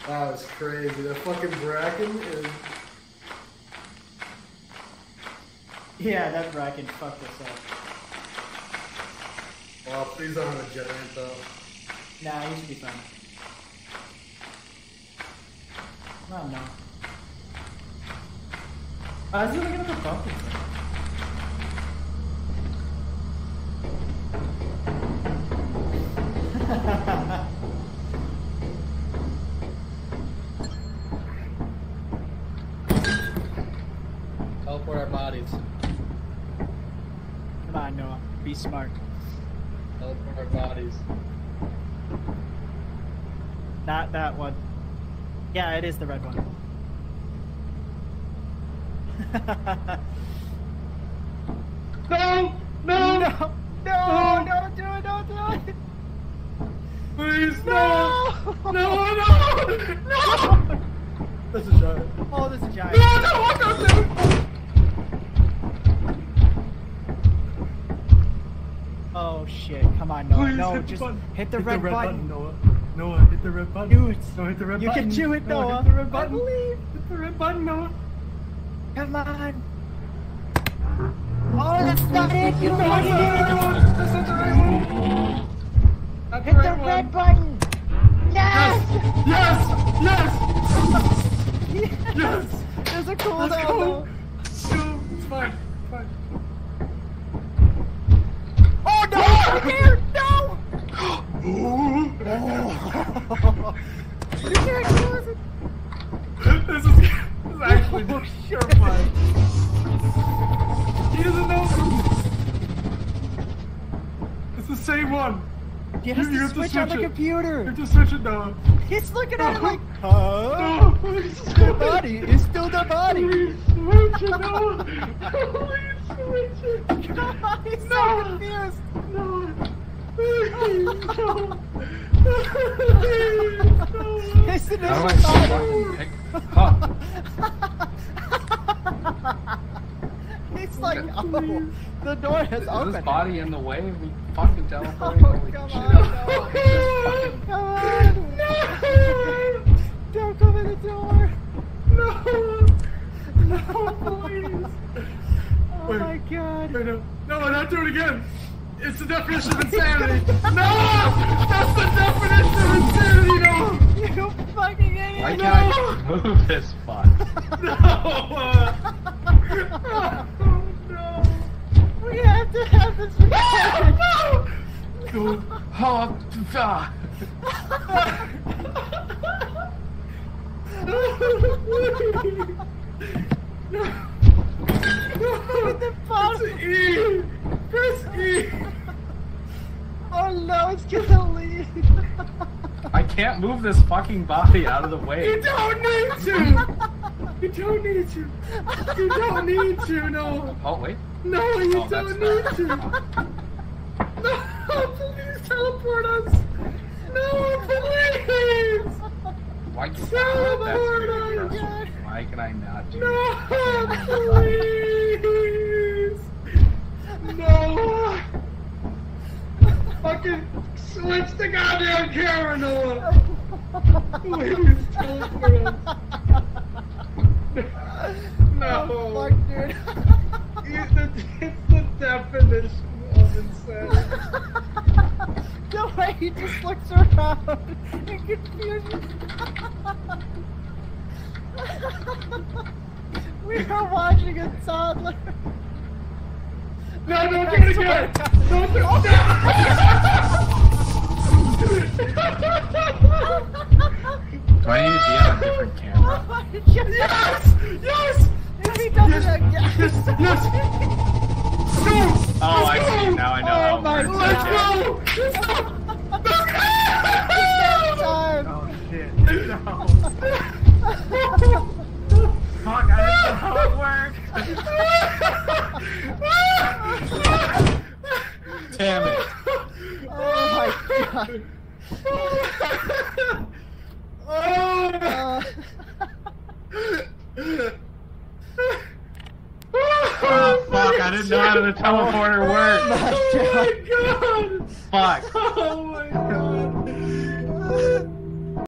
That was crazy. That fucking Bracken is... Yeah, that Bracken fucked us up. Oh, please don't have a giant though. Nah, he should be fine. Oh no. Is he looking at the pumpkin? Teleport our bodies. Come on, Noah. Be smart. Teleport our bodies. Not that one. Yeah, it is the red one. No! No! No! No! Don't do it! Don't do it! Please, No! no! No! No! No! That's a giant. Oh, there's a giant. No! No! What the fuck? Oh shit! Come on, Noah. Please No, hit the just button. hit the red button. Noah. Noah, hit the red button. Dude, no, hit the red you button. can do it, Noah. Hit the red I button. believe. Hit the red button, Noah. Come on. Oh, that's not it. You No, made that's not the right it. one. That's not the right one. That's Hit the the right red one. button. Yes. Yes! Yes! Yes. There's a cooldown. Let's go! though. Let's go! It's fine. It's fine. Oh no! It's here. No! You can't close it. This is actually sure fine. He doesn't know. It's the same one. He has You to have to switch on the switch it. You computer. have to switch it now. He's looking at it like, No, please the body is still the body. Please switch it, no. Please switch it. God, he's so No. confused. No. Please, no. Please, no. His How do initial I thought. fucking pick? Huh. He's like, oh, the door has Is opened. this body in the way of me fucking Oh, teleporting? Holy come shit. on, no. Come on. No. Don't come in the door. No. No, please. Oh Wait. my god. Wait, no. No, not do it again. It's the definition of insanity. No! That's the definition of insanity, no! You fucking idiot. Why can't I move this fuck? No! Oh, no! We have to have this recorded. No! Oh, ah. With the bottom. Press E! Press E! Oh no, it's gonna leave. I can't move this fucking body out of the You way. don't need to! You don't need to! You don't need to, no! Oh, wait. No, you Oh, that's don't need not- to! No, please teleport us! No, please! Why can't I Teleport that's really us! impressive. Why can I not do No, please! No! Fucking switch the goddamn camera, Noah! Please teleport us! No! Oh, fuck, dude. It's the definition of insanity. The way he just looks around in confusion. We are watching a toddler. No, don't do it again! Don't do it! Do I need to be on a different camera? Yes! Yes! If he does Yes! it again. Yes! Yes! Go! Oh, I Let's see. go! Now I know Oh how it my works. Let's God. go! Let's go! Time. Oh shit. No. Fuck, I didn't know how it worked. Damn it. Oh my god. Oh, fuck, I didn't know how the teleporter worked. Oh my god! Fuck. Oh